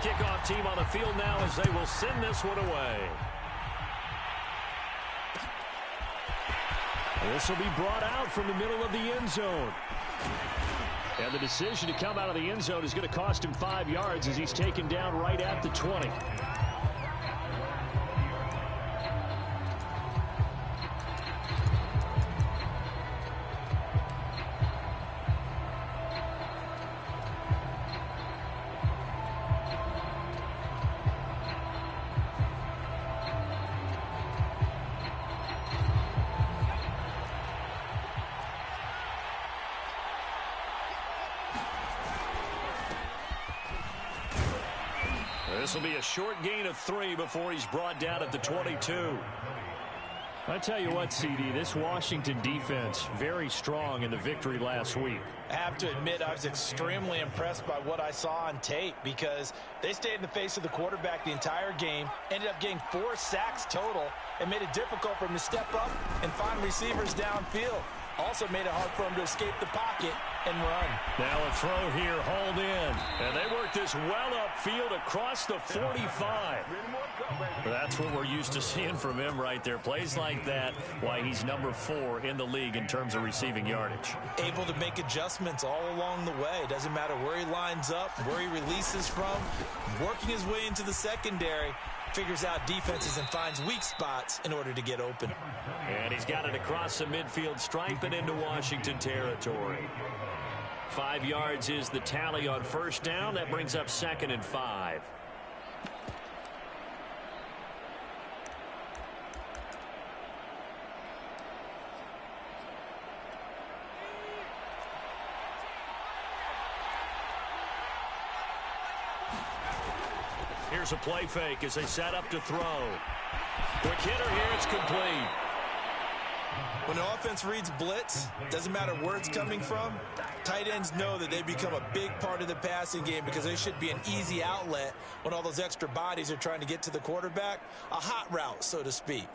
Kickoff team on the field now as they will send this one away. This will be brought out from the middle of the end zone. And the decision to come out of the end zone is going to cost him 5 yards as he's taken down right at the 20. This will be a short gain of 3 before he's brought down at the 22. I tell you what, CD, this Washington defense, very strong in the victory last week. I have to admit, I was extremely impressed by what I saw on tape because they stayed in the face of the quarterback the entire game, ended up getting 4 sacks total, and made it difficult for him to step up and find receivers downfield. Also made it hard for him to escape the pocket and run. Now a throw here, hauled in. And they work this well upfield across the 45. That's what we're used to seeing from him right there. Plays like that, why he's number 4 in the league in terms of receiving yardage. Able to make adjustments all along the way. Doesn't matter where he lines up, where he releases from. Working his way into the secondary. Figures out defenses and finds weak spots in order to get open. And he's got it across the midfield stripe and into Washington territory. 5 yards is the tally on first down. That brings up 2nd and 5. Here's a play fake as they set up to throw. Quick hitter here, it's complete. When the offense reads blitz, doesn't matter where it's coming from, tight ends know that they become a big part of the passing game because they should be an easy outlet when all those extra bodies are trying to get to the quarterback. A hot route, so to speak.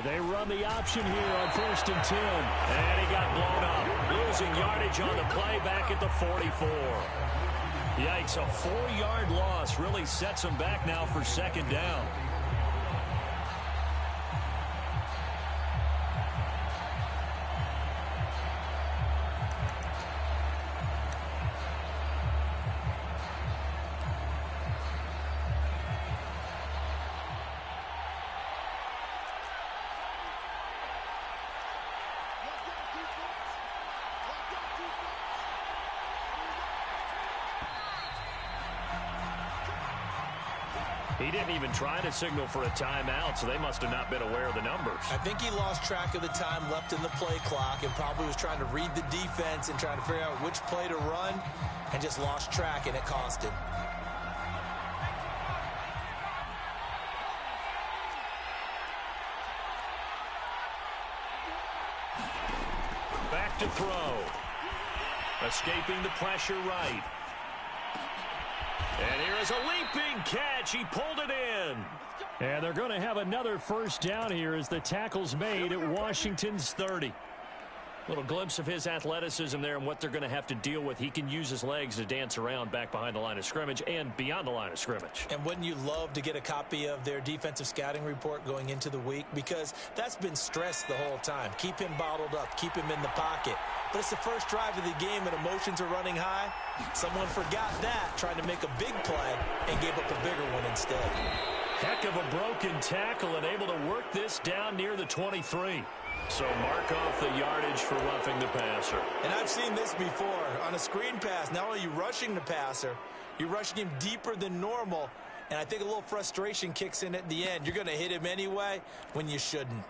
They run the option here on 1st and 10. And he got blown up. Losing yardage on the play back at the 44. Yikes, a 4-yard loss really sets him back now for 2nd down. He didn't even try to signal for a timeout, so they must have not been aware of the numbers. I think he lost track of the time left in the play clock and probably was trying to read the defense and trying to figure out which play to run and just lost track, and it cost him. Back to throw. Escaping the pressure right. And here is a leaping catch. He pulled it in. And they're going to have another first down here as the tackle's made at Washington's 30. Little glimpse of his athleticism there and what they're going to have to deal with. He can use his legs to dance around back behind the line of scrimmage and beyond the line of scrimmage. And wouldn't you love to get a copy of their defensive scouting report going into the week? Because that's been stressed the whole time. Keep him bottled up. Keep him in the pocket. But it's the first drive of the game and emotions are running high. Someone forgot that, trying to make a big play and gave up a bigger one instead. Heck of a broken tackle and able to work this down near the 23. So mark off the yardage for roughing the passer. And I've seen this before. On a screen pass, not only are you rushing the passer, you're rushing him deeper than normal. And I think a little frustration kicks in at the end. You're going to hit him anyway when you shouldn't.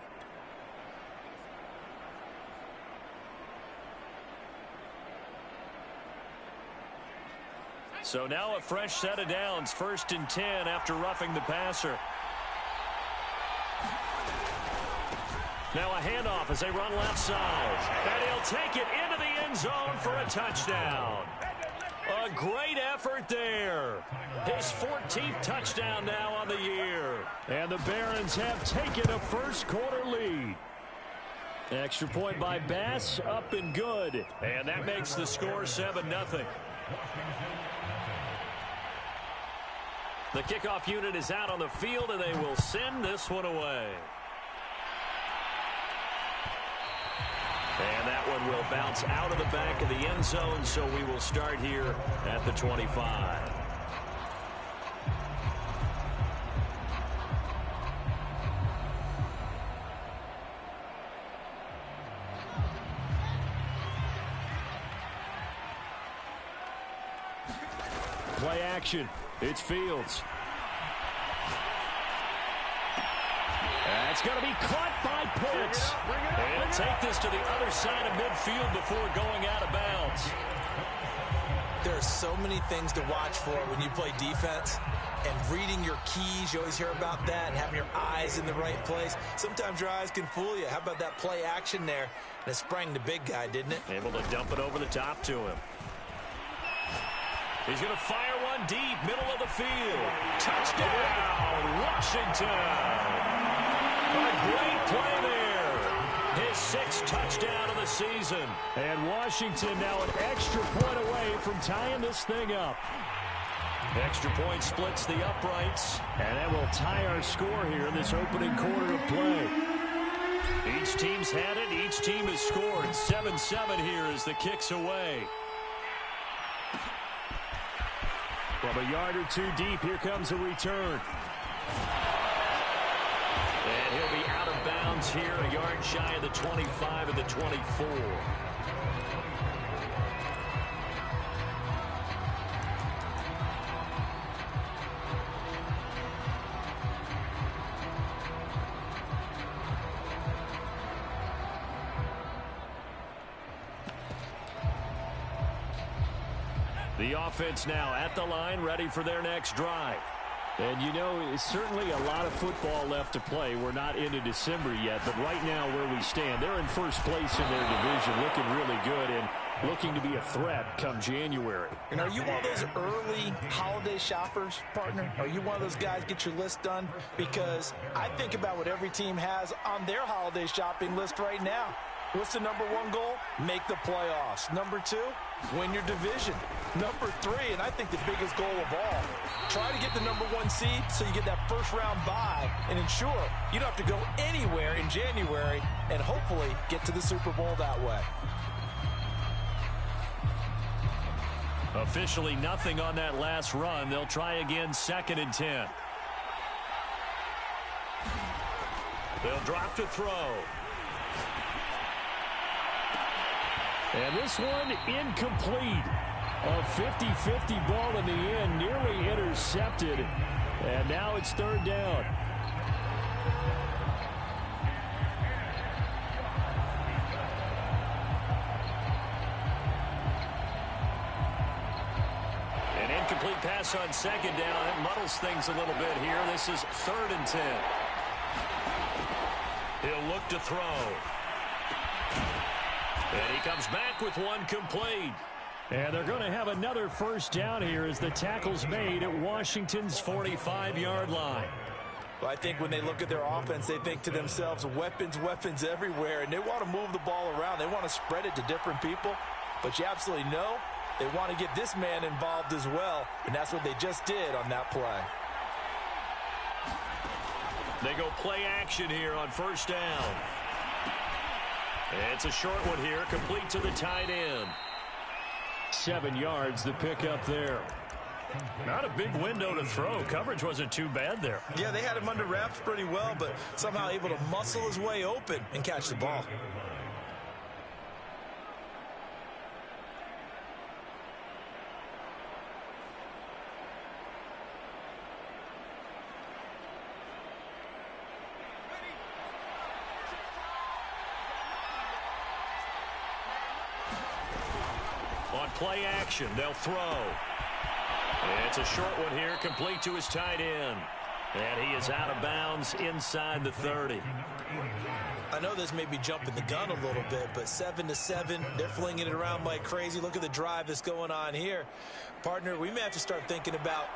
So now a fresh set of downs, 1st and 10 after roughing the passer. Now a handoff as they run left side. And he'll take it into the end zone for a touchdown. A great effort there. His 14th touchdown now on the year. And the Barons have taken a first quarter lead. Extra point by Bass, up and good. And that makes the score 7-0. The kickoff unit is out on the field, and they will send this one away. And that one will bounce out of the back of the end zone, so we will start here at the 25. Play action. It's Fields. It's going to be caught by Pitts. And take this to the other side of midfield before going out of bounds. There are so many things to watch for when you play defense. And reading your keys, you always hear about that, and having your eyes in the right place. Sometimes your eyes can fool you. How about that play action there? And it sprang the big guy, didn't it? Able to dump it over the top to him. He's going to fire one deep, middle of the field. Touchdown, Washington. A great play there. His 6th touchdown of the season. And Washington now an extra point away from tying this thing up. Extra point splits the uprights. And that will tie our score here in this opening quarter of play. Each team's had it. Each team has scored. 7-7 here as the kick's away. From a yard or two deep, here comes a return. And he'll be out of bounds here, a yard shy of the 25 and the 24. The offense now at the line, ready for their next drive. And, you know, it's certainly a lot of football left to play. We're not into December yet, but right now where we stand, they're in first place in their division, looking really good and looking to be a threat come January. And are you one of those early holiday shoppers, partner? Are you one of those guys get your list done? Because I think about what every team has on their holiday shopping list right now. What's the number 1 goal? Make the playoffs. Number 2, win your division. Number 3, and I think the biggest goal of all, try to get the number 1 seed so you get that first round bye and ensure you don't have to go anywhere in January and hopefully get to the Super Bowl that way. Officially nothing on that last run. They'll try again 2nd and 10. They'll drop to throw. And this one incomplete. A 50-50 ball in the end, nearly intercepted. And now it's 3rd down. An incomplete pass on 2nd down. That muddles things a little bit here. This is 3rd and 10. He'll look to throw. And he comes back with one complete. And they're going to have another first down here as the tackle's made at Washington's 45-yard line. Well, I think when they look at their offense, they think to themselves, weapons, weapons everywhere, and they want to move the ball around. They want to spread it to different people, but you absolutely know they want to get this man involved as well, and that's what they just did on that play. They go play action here on 1st down. It's a short one here, complete to the tight end. 7 yards, the pickup there. Not a big window to throw. Coverage wasn't too bad there. Yeah, they had him under wraps pretty well, but somehow able to muscle his way open and catch the ball. On play action, they'll throw. It's a short one here, complete to his tight end. And he is out of bounds inside the 30. I know this may be jumping the gun a little bit, but 7-7, they're flinging it around like crazy. Look at the drive that's going on here. Partner, we may have to start thinking about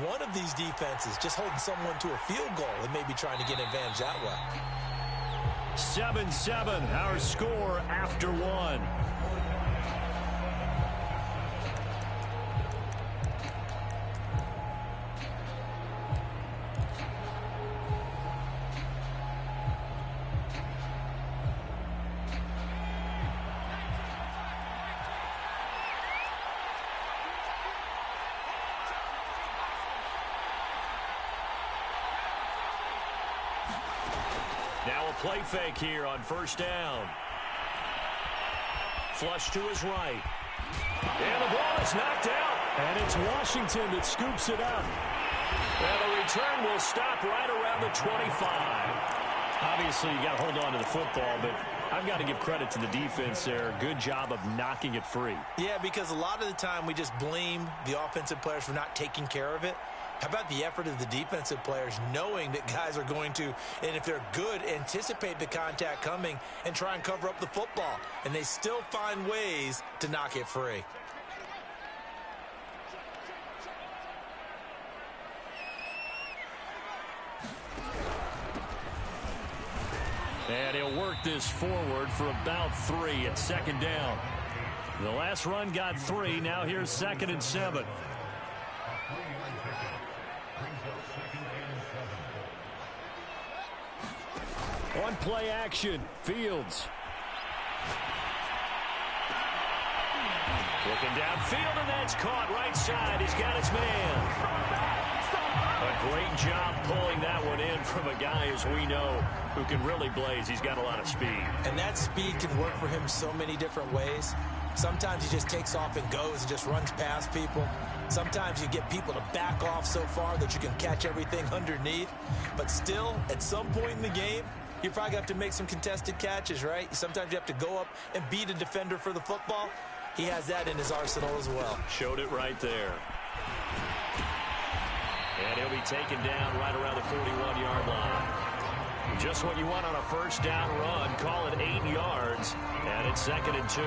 one of these defenses just holding someone to a field goal and maybe trying to get an advantage that way. 7-7, our score after one. Now a play fake here on first down. Flush to his right. And the ball is knocked out. And it's Washington that scoops it up. And the return will stop right around the 25. Obviously, you got to hold on to the football, but I've got to give credit to the defense there. Good job of knocking it free. Yeah, because a lot of the time we just blame the offensive players for not taking care of it. How about the effort of the defensive players knowing that guys are going to, and if they're good, anticipate the contact coming and try and cover up the football. And they still find ways to knock it free. And he'll work this forward for about 3 at second down. The last run got 3. Now here's 2nd and 7. On play action, Fields. Looking downfield, and that's caught right side. He's got his man. A great job pulling that one in from a guy, as we know, who can really blaze. He's got a lot of speed. And that speed can work for him so many different ways. Sometimes he just takes off and goes and just runs past people. Sometimes you get people to back off so far that you can catch everything underneath. But still, at some point in the game, you probably have to make some contested catches, right? Sometimes you have to go up and beat a defender for the football. He has that in his arsenal as well. Showed it right there. And he'll be taken down right around the 41-yard line. Just what you want on a first down run. Call it 8 yards. And it's 2nd and 2.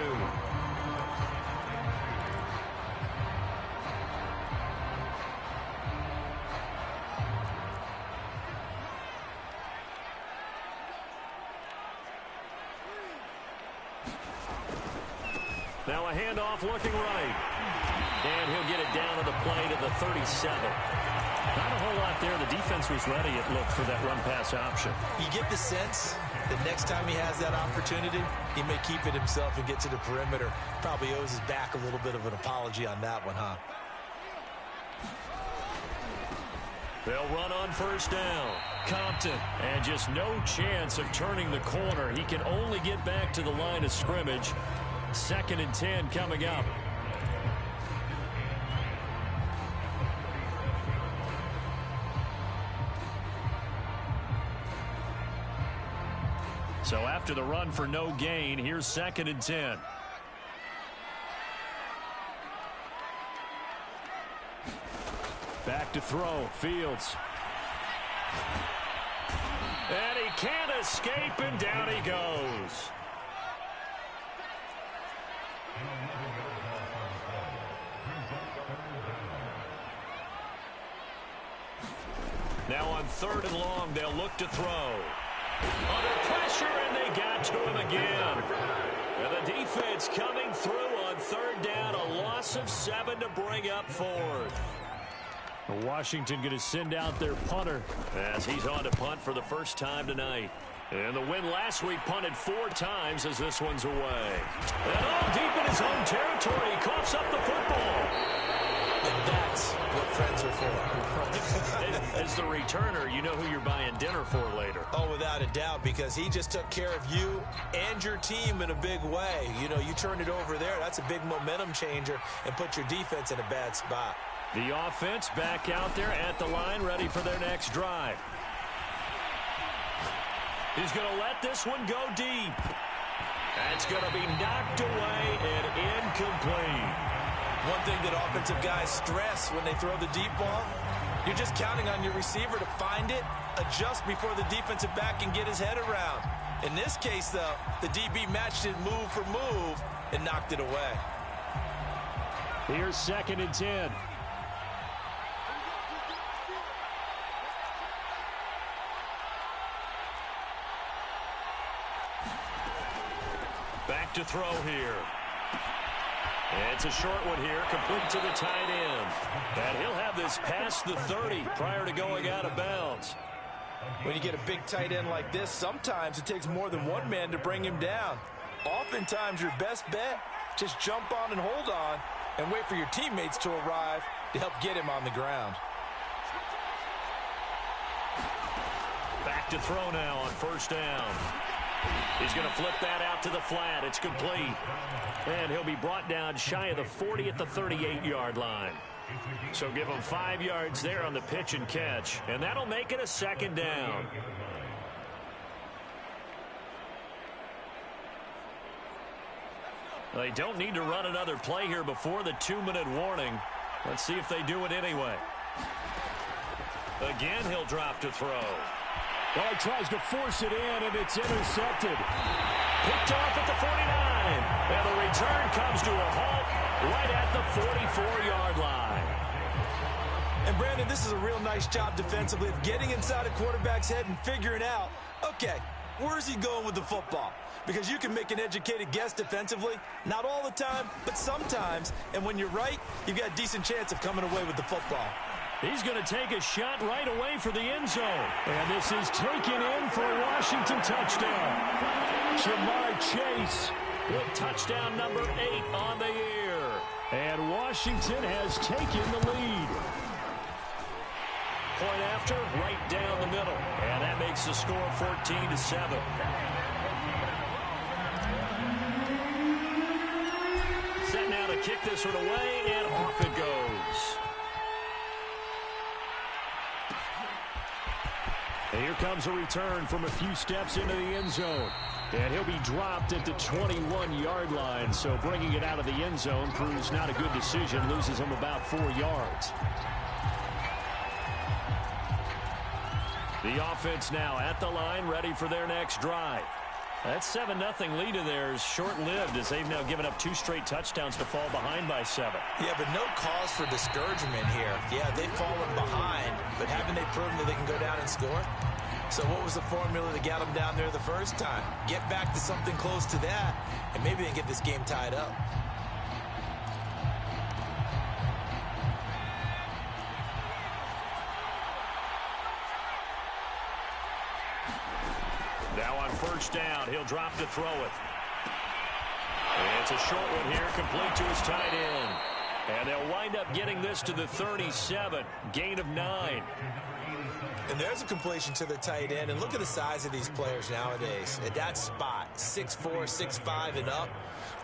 Now a handoff looking right. And he'll get it down to the play to the 37. Not a whole lot there. The defense was ready, it looked, for that run-pass option. You get the sense that next time he has that opportunity, he may keep it himself and get to the perimeter. Probably owes his back a little bit of an apology on that one, huh? They'll run on first down. Compton, and just no chance of turning the corner. He can only get back to the line of scrimmage. 2nd and 10 coming up. So after the run for no gain, here's 2nd and 10. Back to throw, Fields. And he can't escape, and down he goes. Now on 3rd and long, they'll look to throw. Under pressure, and they got to him again. And the defense coming through on 3rd down. A loss of 7 to bring up 4th. Washington going to send out their punter as he's on to punt for the first time tonight. And the win last week, punted 4 times as this one's away. And all deep in his own territory, he coughs up the football. And that's what friends are for. As the returner, you know who you're buying dinner for later. Oh, without a doubt, because he just took care of you and your team in a big way. You know, you turned it over there. That's a big momentum changer and put your defense in a bad spot. The offense back out there at the line, ready for their next drive. He's going to let this one go deep. That's going to be knocked away and incomplete. One thing that offensive guys stress when they throw the deep ball, you're just counting on your receiver to find it, adjust before the defensive back can get his head around. In this case, though, the DB matched it move for move and knocked it away. Here's 2nd and 10. Back to throw here. It's a short one here, complete to the tight end. And he'll have this past the 30 prior to going out of bounds. When you get a big tight end like this, sometimes it takes more than one man to bring him down. Oftentimes, your best bet, just jump on and hold on and wait for your teammates to arrive to help get him on the ground. Back to throw now on first down. He's going to flip that out to the flat. It's complete. And he'll be brought down shy of the 40 at the 38-yard line. So give him 5 yards there on the pitch and catch. And that'll make it a second down. They don't need to run another play here before the 2-minute warning. Let's see if they do it anyway. Again, he'll drop to throw. Well, he tries to force it in, and it's intercepted. Picked off at the 49. And the return comes to a halt right at the 44-yard line. And, Brandon, this is a real nice job defensively of getting inside a quarterback's head and figuring out, okay, where's he going with the football? Because you can make an educated guess defensively. Not all the time, but sometimes. And when you're right, you've got a decent chance of coming away with the football. He's going to take a shot right away for the end zone. And this is taken in for a Washington touchdown. Ja'Marr Chase with touchdown number 8 on the year. And Washington has taken the lead. Point after, right down the middle. And that makes the score 14-7. Set now to kick this one away, and off it goes. And here comes a return from a few steps into the end zone. And he'll be dropped at the 21-yard line. So bringing it out of the end zone proves not a good decision. Loses him about 4 yards. The offense now at the line, ready for their next drive. That 7-0 lead of theirs short-lived as they've now given up 2 straight touchdowns to fall behind by 7. Yeah, but no cause for discouragement here. Yeah, they've fallen behind, but haven't they proven that they can go down and score? So what was the formula that got them down there the first time? Get back to something close to that, and maybe they can get this game tied up. Now on first down, he'll drop to throw it. And it's a short one here, complete to his tight end. And they'll wind up getting this to the 37, gain of 9. And there's a completion to the tight end. And look at the size of these players nowadays. At that spot, 6'4", 6'5", and up.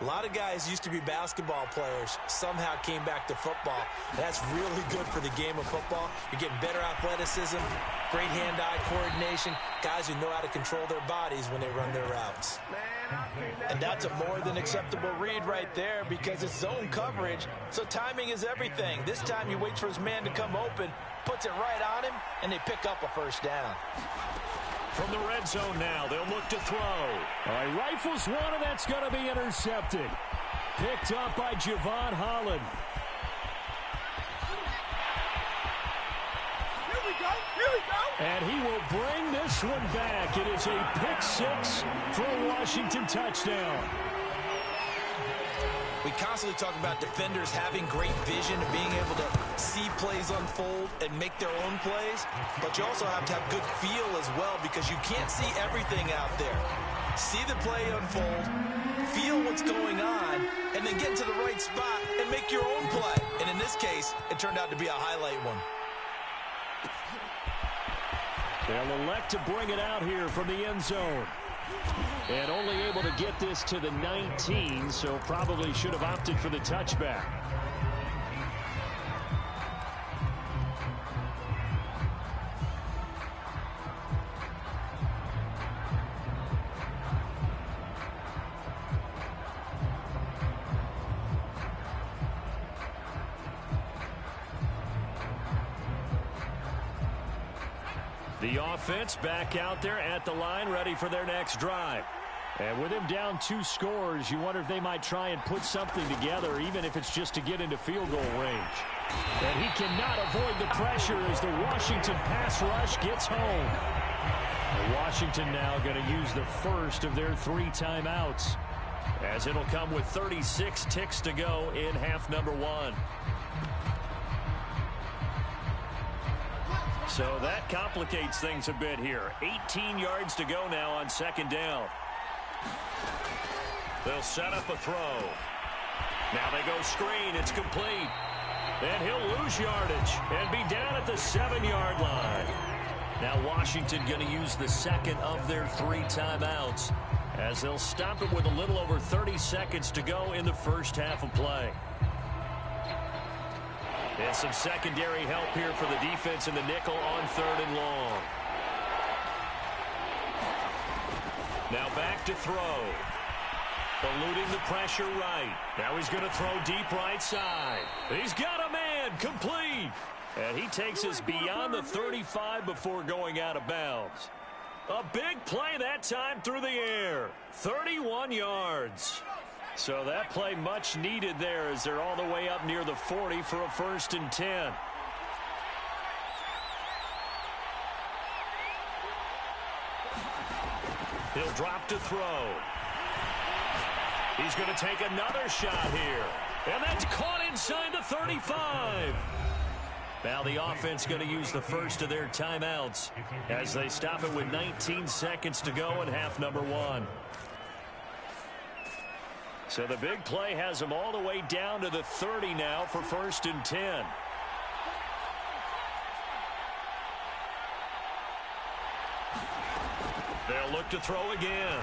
A lot of guys used to be basketball players, somehow came back to football. That's really good for the game of football. You're getting better athleticism, great hand-eye coordination, guys who know how to control their bodies when they run their routes. And that's a more than acceptable read right there because it's zone coverage, so timing is everything. This time he waits for his man to come open, puts it right on him, and they pick up a first down. From the red zone now, they'll look to throw. All right, rifles one, and that's going to be intercepted. Picked up by Jevon Holland. Here we go. And he will bring this one back. It is a pick 6 for a Washington touchdown. We constantly talk about defenders having great vision and being able to see plays unfold and make their own plays, but you also have to have good feel as well because you can't see everything out there. See the play unfold, feel what's going on, and then get into the right spot and make your own play. And in this case, it turned out to be a highlight one. They'll elect to bring it out here from the end zone. And only able to get this to the 19, so probably should have opted for the touchback. The offense back out there at the line, ready for their next drive. And with him down 2 scores, you wonder if they might try and put something together, even if it's just to get into field goal range. And he cannot avoid the pressure as the Washington pass rush gets home. And Washington now going to use the first of their 3 timeouts. as it'll come with 36 ticks to go in half number one. So that complicates things a bit here. 18 yards to go now on second down. They'll set up a throw. Now they go screen. It's complete. And he'll lose yardage and be down at the 7-yard line. Now Washington going to use the second of their 3 timeouts as they'll stop it with a little over 30 seconds to go in the first half of play. And some secondary help here for the defense in the nickel on 3rd and long. Now back to throw. Eluding the pressure right. Now he's going to throw deep right side. He's got a man. Complete. And he takes us beyond the 35 before going out of bounds. A big play that time through the air. 31 yards. So that play much needed there as they're all the way up near the 40 for a 1st and 10. He'll drop to throw. He's going to take another shot here. And that's caught inside the 35. Now the offense going to use the first of their timeouts as they stop it with 19 seconds to go in half number one. So the big play has them all the way down to the 30 now for 1st and 10. They'll look to throw again.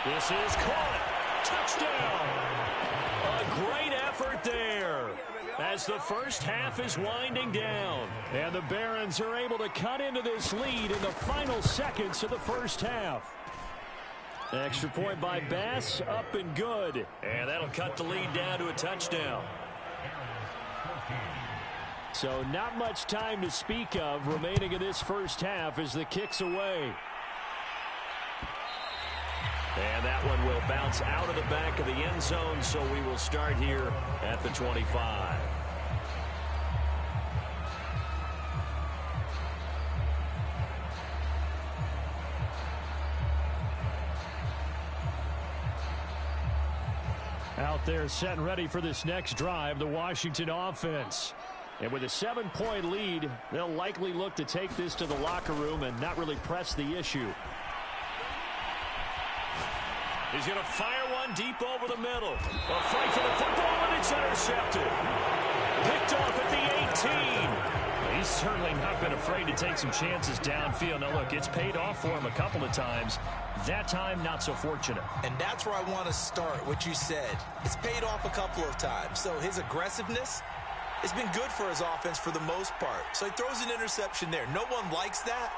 This is caught. Touchdown. A great effort there as the first half is winding down. And the Barons are able to cut into this lead in the final seconds of the first half. Extra point by Bass, up and good. And that'll cut the lead down to a touchdown. So not much time to speak of remaining in this first half as the kick's away. And that one will bounce out of the back of the end zone, so we will start here at the 25. Out there set and ready for this next drive, the Washington offense. And with a 7-point lead, they'll likely look to take this to the locker room and not really press the issue. He's going to fire one deep over the middle. A fight for the football, and it's intercepted. Picked off at the 18. He's certainly not been afraid to take some chances downfield. Now, look, it's paid off for him a couple of times. That time, not so fortunate. And that's where I want to start, what you said. It's paid off a couple of times. So his aggressiveness has been good for his offense for the most part. So he throws an interception there. No one likes that.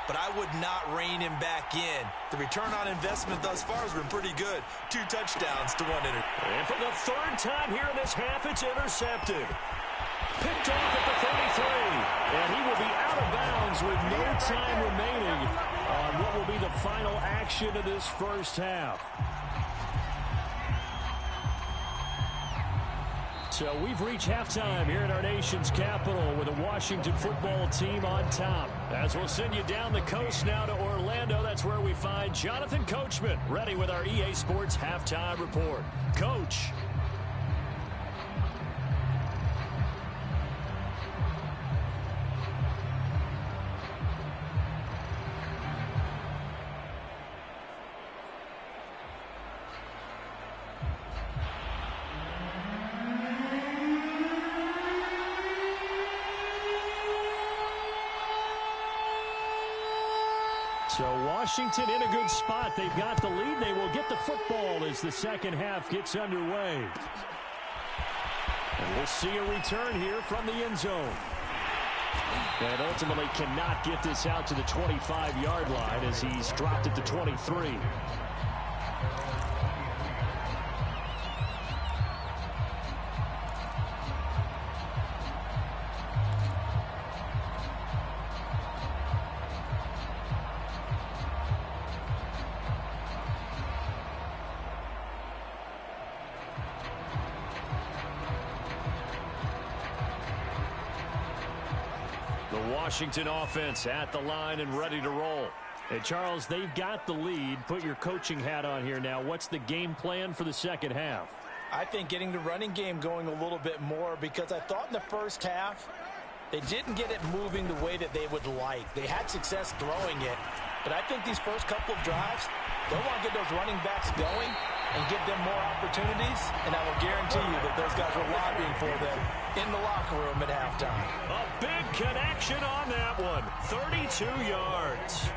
But I would not rein him back in. The return on investment thus far has been pretty good. 2 touchdowns to 1 interception. And for the 3rd time here in this half, it's intercepted. Picked off at the 33. And he will be out of bounds with no time remaining on what will be the final action of this first half. So we've reached halftime here in our nation's capital with the Washington football team on top. As we'll send you down the coast now to Orlando, that's where we find Jonathan Coachman ready with our EA Sports halftime report. Coach. So Washington in a good spot. They've got the lead. They will get the football as the second half gets underway. And we'll see a return here from the end zone. And ultimately cannot get this out to the 25-yard line as he's dropped at the 23. Washington offense at the line and ready to roll. Hey, Charles, they've got the lead. Put your coaching hat on here now. What's the game plan for the second half? I think getting the running game going a little bit more, because I thought in the first half they didn't get it moving the way that they would like. They had success throwing it, but I think these first couple of drives, they'll want to get those running backs going and give them more opportunities, and I will guarantee you that those guys were lobbying for them in the locker room at halftime. A big connection on that one. 32 yards.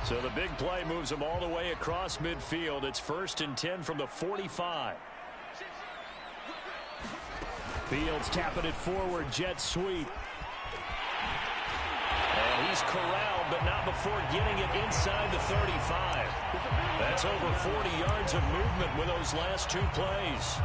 So the big play moves them all the way across midfield. It's 1st and 10 from the 45. Fields tapping it forward, jet sweep. And he's corralled, but not before getting it inside the 35. That's over 40 yards of movement with those last 2 plays.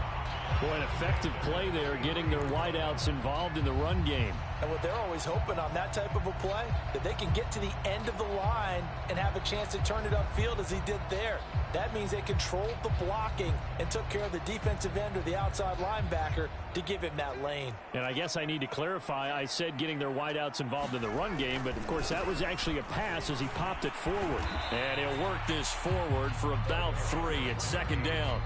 Boy, an effective play there, getting their wideouts involved in the run game. And what they're always hoping on that type of a play, that they can get to the end of the line and have a chance to turn it upfield as he did there. That means they controlled the blocking and took care of the defensive end or the outside linebacker to give him that lane. And I guess I need to clarify, I said getting their wideouts involved in the run game, but of course that was actually a pass as he popped it forward. And he'll work this forward for about 3. It's 2nd down.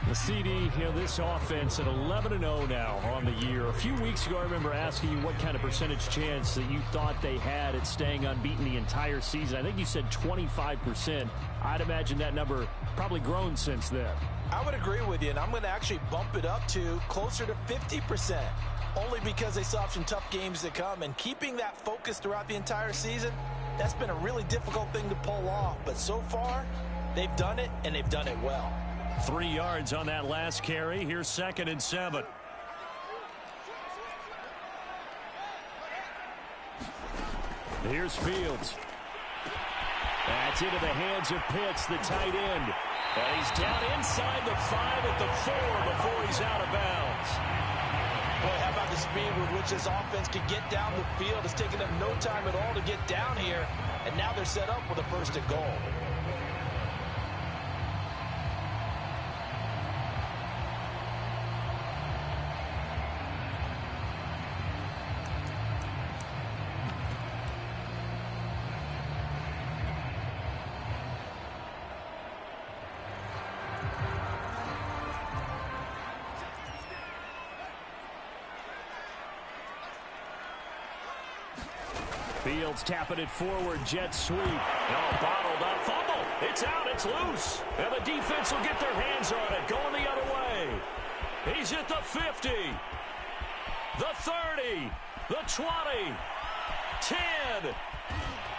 The CD, this offense at 11-0 now on the year. A few weeks ago, I remember asking you what kind of percentage chance that you thought they had at staying unbeaten the entire season. I think you said 25%. I'd imagine that number probably grown since then. I would agree with you, and I'm going to actually bump it up to closer to 50%, only because they still have some tough games to come. And keeping that focus throughout the entire season, that's been a really difficult thing to pull off. But so far, they've done it, and they've done it well. 3 yards on that last carry. Here's 2nd and 7. Here's Fields. That's into the hands of Pitts, the tight end. And he's down inside the 5 at the 4 before he's out of bounds. Boy, how about the speed with which this offense can get down the field? It's taken them no time at all to get down here, and now they're set up with a 1st and goal. Fields tapping it forward, jet sweep. No, bottled up, fumble. It's out, it's loose. And the defense will get their hands on it, going the other way. He's at the 50, the 30, the 20, 10.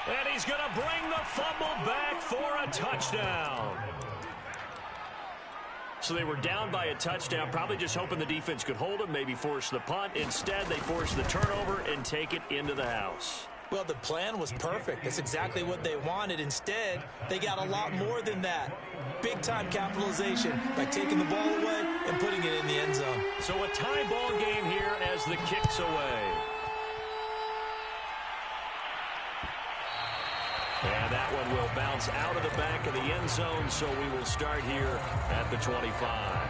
And he's going to bring the fumble back for a touchdown. So they were down by a touchdown, probably just hoping the defense could hold them, maybe force the punt. Instead, they force the turnover and take it into the house. Well, the plan was perfect. That's exactly what they wanted. Instead, they got a lot more than that. Big-time capitalization by taking the ball away and putting it in the end zone. So a tie ball game here as the kick's away. And that one will bounce out of the back of the end zone, so we will start here at the 25.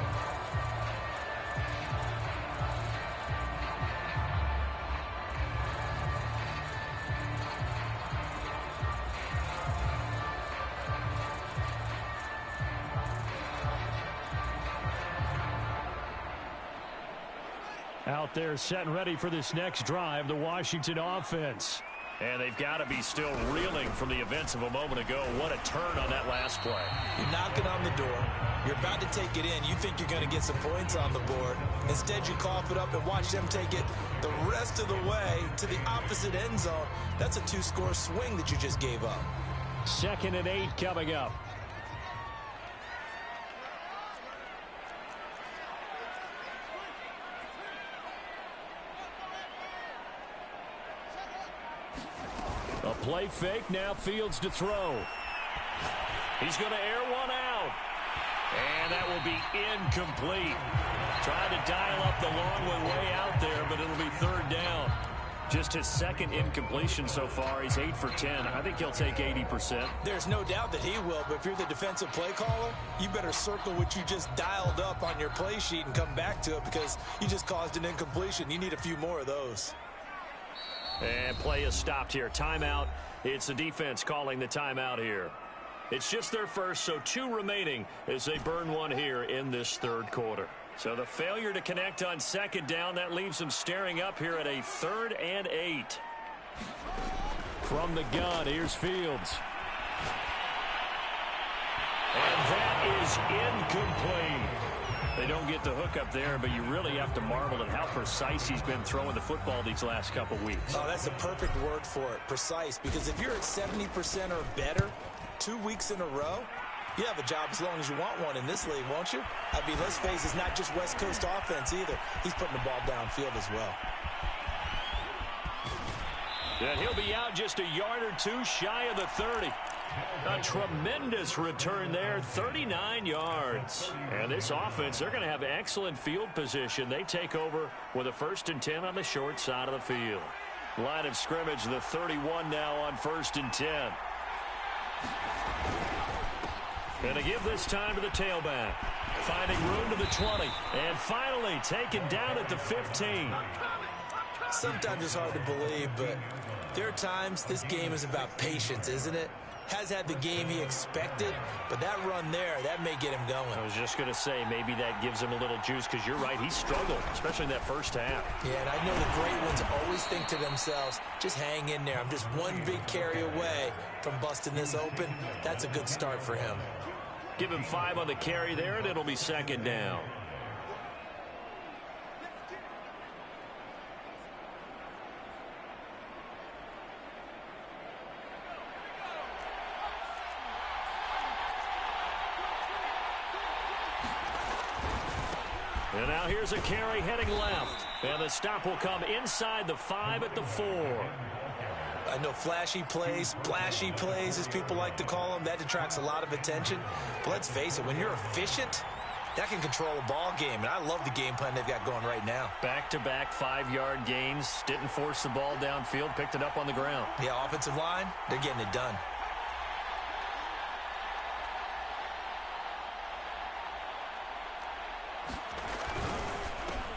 Out there set and ready for this next drive, the Washington offense. And they've got to be still reeling from the events of a moment ago. What a turn on that last play. You're knocking on the door. You're about to take it in. You think you're going to get some points on the board. Instead, you cough it up and watch them take it the rest of the way to the opposite end zone. That's a 2-score swing that you just gave up. 2nd and 8 coming up. A play fake, now Fields to throw. He's going to air one out. And that will be incomplete. Trying to dial up the long one way out there, but it'll be 3rd down. Just his second incompletion so far. He's 8 for 10. I think he'll take 80%. There's no doubt that he will, but if you're the defensive play caller, you better circle what you just dialed up on your play sheet and come back to it because you just caused an incompletion. You need a few more of those. And play is stopped here. Timeout. It's the defense calling the timeout here. It's just their first, so 2 remaining as they burn one here in this third quarter. So the failure to connect on second down, that leaves them staring up here at a 3rd and 8. From the gun, here's Fields. And that is incomplete. They don't get the hook up there, but you really have to marvel at how precise he's been throwing the football these last couple weeks. Oh, that's the perfect word for it, precise, because if you're at 70% or better 2 weeks in a row, you have a job as long as you want one in this league, won't you? I mean, let's face it, it's not just West Coast offense either. He's putting the ball downfield as well. And he'll be out just a yard or 2 shy of the 30. A tremendous return there, 39 yards. And this offense, they're going to have excellent field position. They take over with a 1st and 10 on the short side of the field. Line of scrimmage, the 31 now on 1st and 10. Going to give this time to the tailback. Finding room to the 20. And finally taken down at the 15. Sometimes it's hard to believe, but there are times this game is about patience, isn't it? Has had the game he expected, but that run there, that may get him going. I was just going to say, maybe that gives him a little juice, because you're right, he struggled, especially in that first half. Yeah, and I know the great ones always think to themselves, just hang in there. I'm just one big carry away from busting this open. That's a good start for him. Give him 5 on the carry there, and it'll be 2nd down. And now here's a carry heading left. And the stop will come inside the 5 at the 4. I know flashy plays, splashy plays, as people like to call them, that detracts a lot of attention. But let's face it, when you're efficient, that can control a ball game. And I love the game plan they've got going right now. Back-to-back 5-yard gains. Didn't force the ball downfield. Picked it up on the ground. Yeah, offensive line, they're getting it done.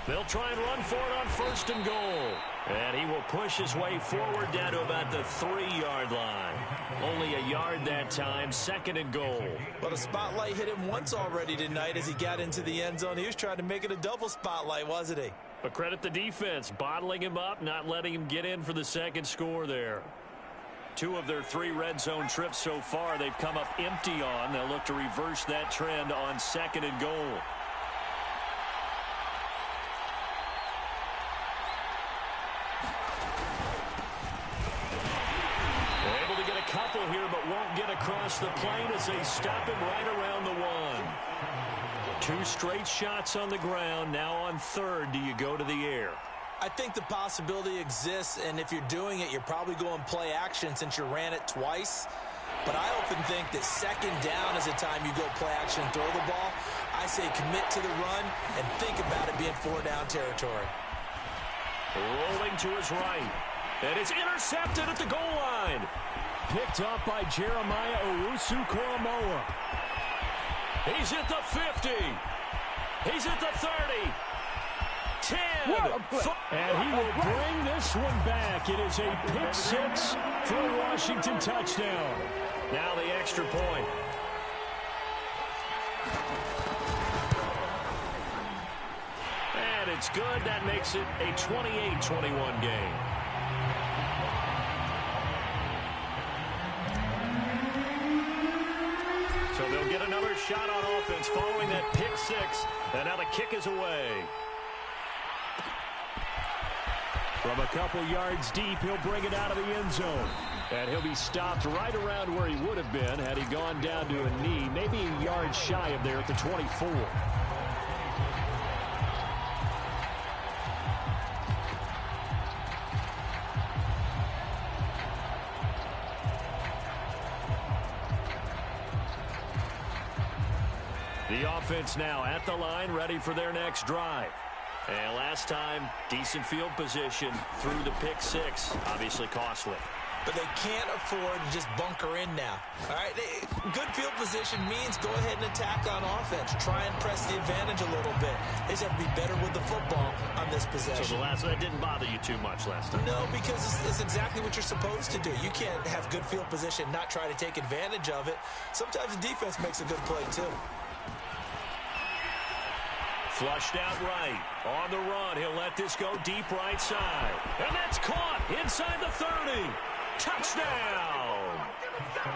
They'll try and run for it on 1st and goal. And he will push his way forward down to about the 3-yard line. Only a yard that time, 2nd and goal. Well, the spotlight hit him once already tonight as he got into the end zone. He was trying to make it a double spotlight, wasn't he? But credit the defense, bottling him up, not letting him get in for the 2nd score there. 2 of their 3 red zone trips so far, they've come up empty on. They'll look to reverse that trend on 2nd and goal. Couple here, but won't get across the plane as they stop him right around the 1. 2 straight shots on the ground. Now on 3rd, do you go to the air? I think the possibility exists, and if you're doing it, you're probably going play action since you ran it twice. But I often think that 2nd down is the time you go play action and throw the ball. I say commit to the run and think about it being 4-down territory. Rolling to his right. And it's intercepted at the goal line. Picked up by Jeremiah Owusu-Koramoah. He's at the 50. He's at the 30. 10. And he will bring this one back. It is a pick 6 for a Washington touchdown. Now the extra point. And it's good. That makes it a 28-21 game. So they'll get another shot on offense following that pick 6. And now the kick is away. From a couple yards deep, he'll bring it out of the end zone. And he'll be stopped right around where he would have been had he gone down to a knee, maybe a yard shy of there at the 24. The offense now at the line, ready for their next drive. And last time, decent field position through the pick six. Obviously costly. But they can't afford to just bunker in now. All right, good field position means go ahead and attack on offense. Try and press the advantage a little bit. They just have to be better with the football on this possession. So that didn't bother you too much last time? No, because it's exactly what you're supposed to do. You can't have good field position, not try to take advantage of it. Sometimes the defense makes a good play, too. Flushed out right. On the run, he'll let this go deep right side. And that's caught inside the 30. Touchdown!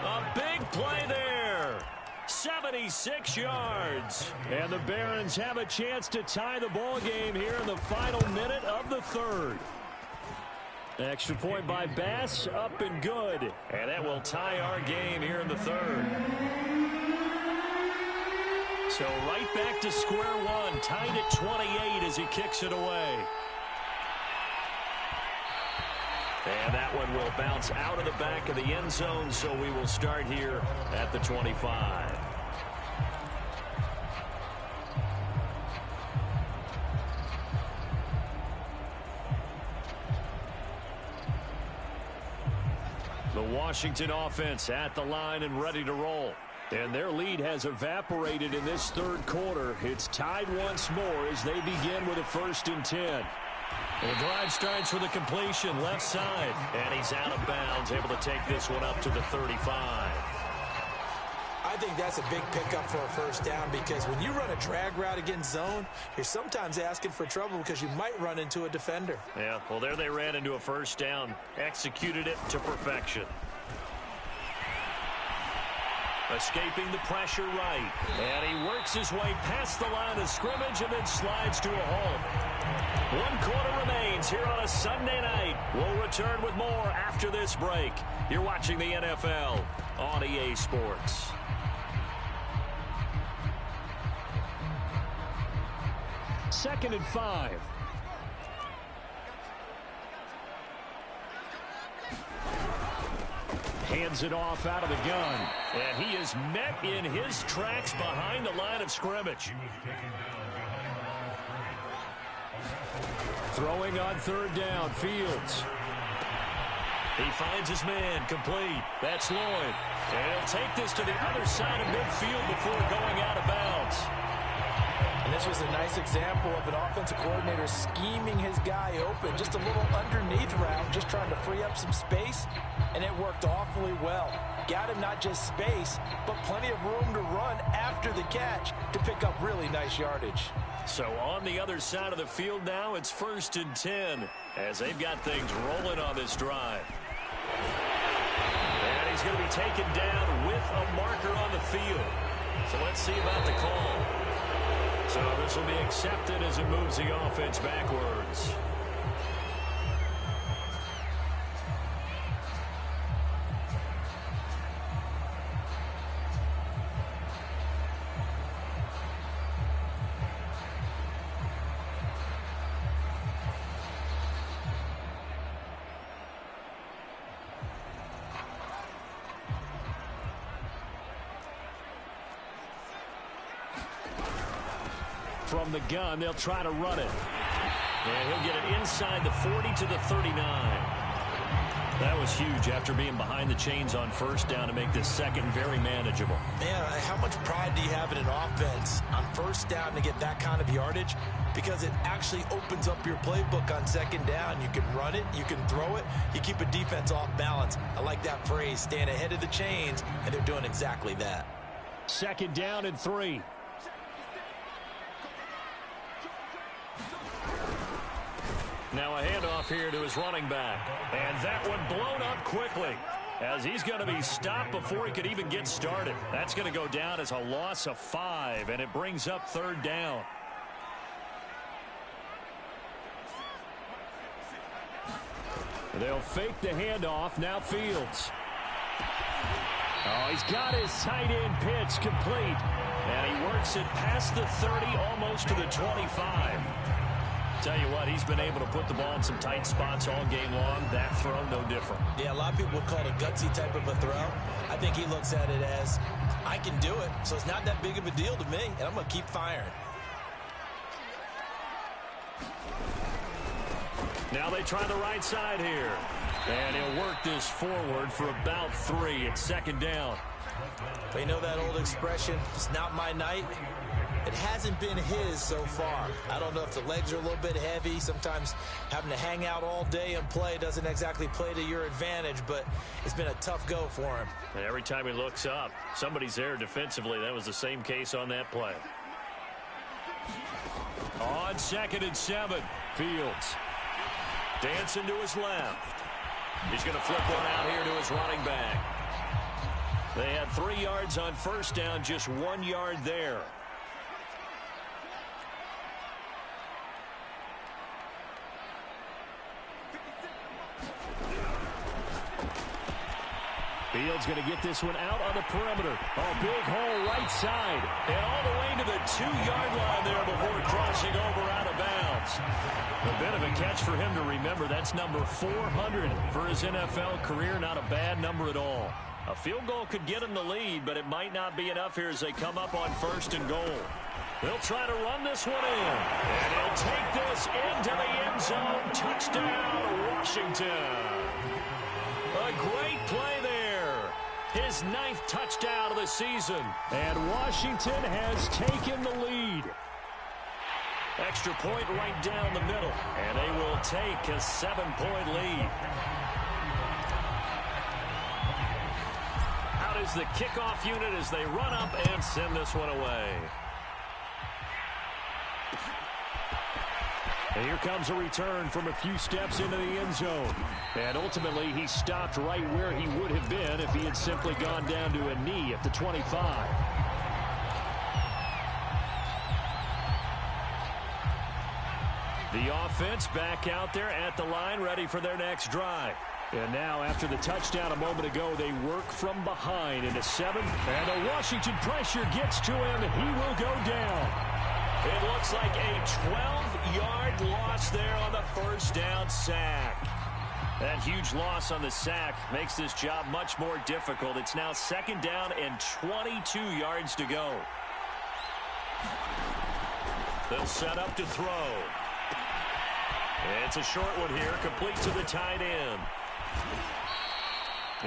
A big play there. 76 yards. And the Barons have a chance to tie the ball game here in the final minute of the third. Extra point by Bass, up and good. And that will tie our game here in the third. So right back to square one, tied at 28 as he kicks it away. And that one will bounce out of the back of the end zone, so we will start here at the 25. The Washington offense at the line and ready to roll. And their lead has evaporated in this third quarter. It's tied once more as they begin with a 1st and 10. The drive starts with a completion left side. And he's out of bounds, able to take this one up to the 35. I think that's a big pickup for a first down because when you run a drag route against zone, you're sometimes asking for trouble because you might run into a defender. Yeah, well, there they ran into a first down. Executed it to perfection. Escaping the pressure right. And he works his way past the line of scrimmage and then slides to a halt. 1 quarter remains here on a Sunday night. We'll return with more after this break. You're watching the NFL on EA Sports. Second and 5. Hands it off out of the gun. And he is met in his tracks behind the line of scrimmage. Throwing on 3rd down, Fields. He finds his man, complete. That's Lloyd. And he'll take this to the other side of midfield before going out of bounds. And this was a nice example of an offensive coordinator scheming his guy open. Just a little underneath route, just trying to free up some space. And it worked awfully well. Got him not just space, but plenty of room to run after the catch to pick up really nice yardage. So on the other side of the field now, it's 1st and 10 as they've got things rolling on this drive. And he's going to be taken down with a marker on the field. So let's see about the call. So this will be accepted as it moves the offense backwards. From the gun, they'll try to run it. And he'll get it inside the 40 to the 39. That was huge after being behind the chains on 1st down to make this second very manageable. Man, how much pride do you have in an offense on 1st down to get that kind of yardage? Because it actually opens up your playbook on 2nd down. You can run it, you can throw it, you keep a defense off balance. I like that phrase, staying ahead of the chains, and they're doing exactly that. 2nd down and 3. Now a handoff here to his running back. And that one blown up quickly as he's going to be stopped before he could even get started. That's going to go down as a loss of 5, and it brings up 3rd down. They'll fake the handoff. Now Fields. Oh, he's got his tight end pitch complete. And he works it past the 30, almost to the 25. Tell you what, he's been able to put the ball in some tight spots all game long. That throw, no different. Yeah, a lot of people would call it a gutsy type of a throw. I think he looks at it as, I can do it, so it's not that big of a deal to me, and I'm going to keep firing. Now they try the right side here. And he'll work this forward for about 3. It's second down. But you know that old expression, it's not my night? It hasn't been his so far. I don't know if the legs are a little bit heavy. Sometimes having to hang out all day and play doesn't exactly play to your advantage, but it's been a tough go for him. And every time he looks up, somebody's there defensively. That was the same case on that play. On 2nd and 7, Fields dancing to his left. He's going to flip one out here to his running back. They had 3 yards on first down, just 1 yard there. Fields going to get this one out on the perimeter. Oh, big hole right side. And all the way to the 2-yard line there before crossing over out of bounds. A bit of a catch for him to remember. That's number 400 for his NFL career. Not a bad number at all. A field goal could get him the lead, but it might not be enough here as they come up on 1st and goal. They'll try to run this one in. And he'll take this into the end zone. Touchdown, Washington. A great play there. His 9th touchdown of the season. And Washington has taken the lead. Extra point right down the middle. And they will take a 7-point lead. Out is the kickoff unit as they run up and send this one away. And here comes a return from a few steps into the end zone. And ultimately, he stopped right where he would have been if he had simply gone down to a knee at the 25. The offense back out there at the line, ready for their next drive. And now, after the touchdown a moment ago, they work from behind into 7. And the Washington pressure gets to him. He will go down. It looks like a 12-yard loss there on the first down sack. That huge loss on the sack makes this job much more difficult. It's now 2nd down and 22 yards to go. They'll set up to throw. It's a short one here, complete to the tight end.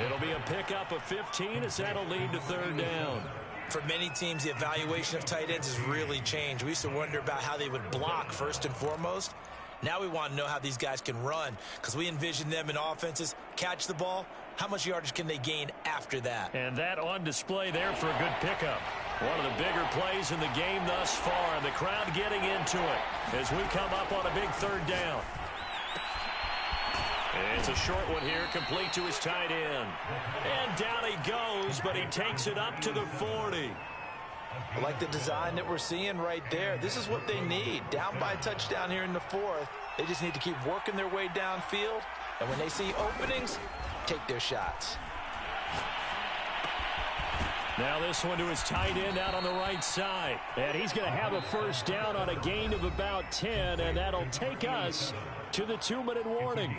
It'll be a pickup of 15 as that'll lead to 3rd down. For many teams, the evaluation of tight ends has really changed. We used to wonder about how they would block first and foremost. Now we want to know how these guys can run because we envision them in offenses, catch the ball. How much yardage can they gain after that? And that on display there for a good pickup. One of the bigger plays in the game thus far. And the crowd getting into it as we come up on a big 3rd down. It's a short one here, complete to his tight end. And down he goes, but he takes it up to the 40. I like the design that we're seeing right there. This is what they need. Down by a touchdown here in the 4th. They just need to keep working their way downfield. And when they see openings, take their shots. Now this one to his tight end out on the right side. And he's going to have a first down on a gain of about 10. And that'll take us to the 2-minute warning.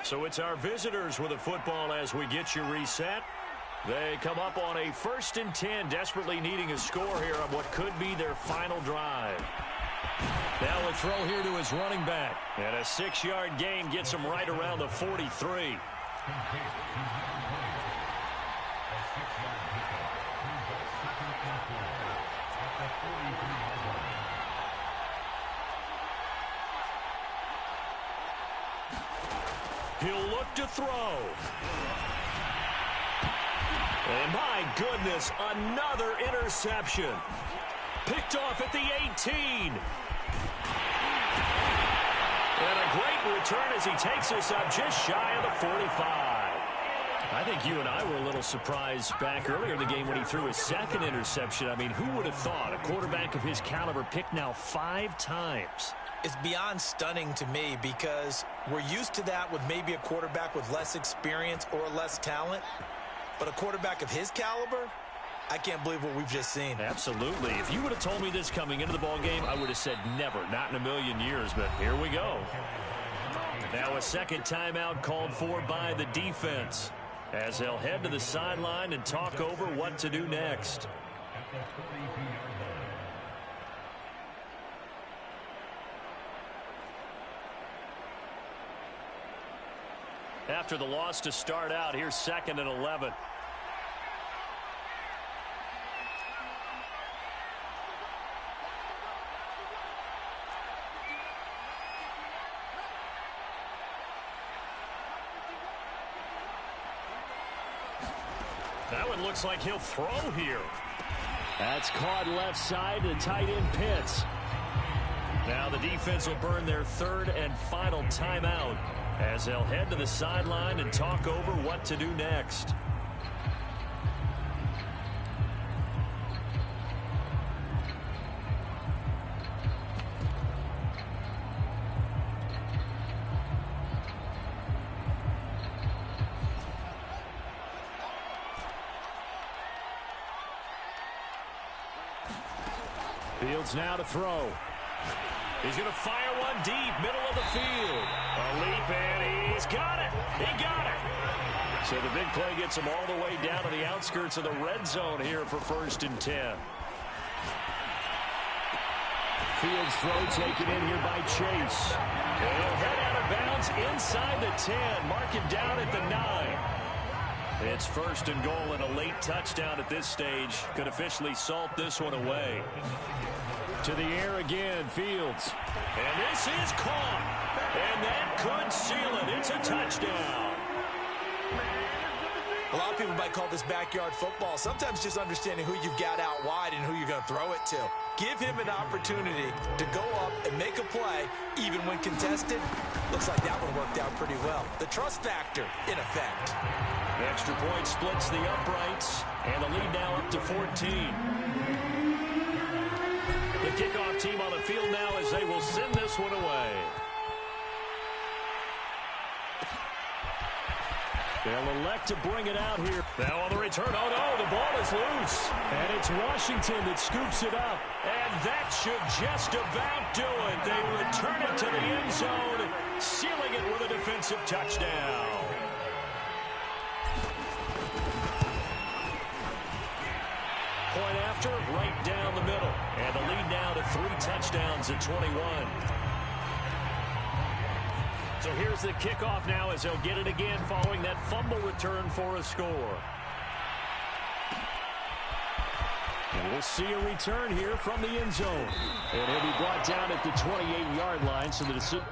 So it's our visitors with a football as we get you reset. They come up on a 1st and 10, desperately needing a score here on what could be their final drive. Now a throw here to his running back. And a 6-yard gain gets him right around the 43. He'll look to throw. And my goodness, another interception. Picked off at the 18. And a great return as he takes us up just shy of the 45. I think you and I were a little surprised back earlier in the game when he threw his 2nd interception. I mean, who would have thought a quarterback of his caliber picked now 5 times? It's beyond stunning to me because we're used to that with maybe a quarterback with less experience or less talent. But a quarterback of his caliber, I can't believe what we've just seen. Absolutely. If you would have told me this coming into the ball game, I would have said never, not in a million years. But here we go. Now a 2nd timeout called for by the defense as they'll head to the sideline and talk over what to do next. After the loss to start out, here's 2nd and 11. That one looks like he'll throw here. That's caught left side. The tight end Pitts. Now the defense will burn their 3rd and final timeout as they'll head to the sideline and talk over what to do next. Fields now to throw. He's going to fire one deep, middle of the field. A leap, and he's got it. He got it. So the big play gets him all the way down to the outskirts of the red zone here for 1st and 10. Fields throw taken in here by Chase. And he'll head out of bounds inside the 10. Mark him down at the 9. It's 1st and goal, and a late touchdown at this stage could officially salt this one away. To the air again, Fields. And this is caught. And that could seal it. It's a touchdown. A lot of people might call this backyard football. Sometimes just understanding who you've got out wide and who you're going to throw it to. Give him an opportunity to go up and make a play, even when contested. Looks like that one worked out pretty well. The trust factor, in effect. The extra point splits the uprights, and the lead now up to 14. The kickoff team on the field now as they will send this one away. They'll elect to bring it out here. Now on the return. Oh, no, the ball is loose. And it's Washington that scoops it up. And that should just about do it. They return it to the end zone, sealing it with a defensive touchdown. Point after, right down the middle. And the lead now to 3 touchdowns at 21. So here's the kickoff now as they'll get it again following that fumble return for a score. And we'll see a return here from the end zone. And he'll be brought down at the 28-yard line, so the decision.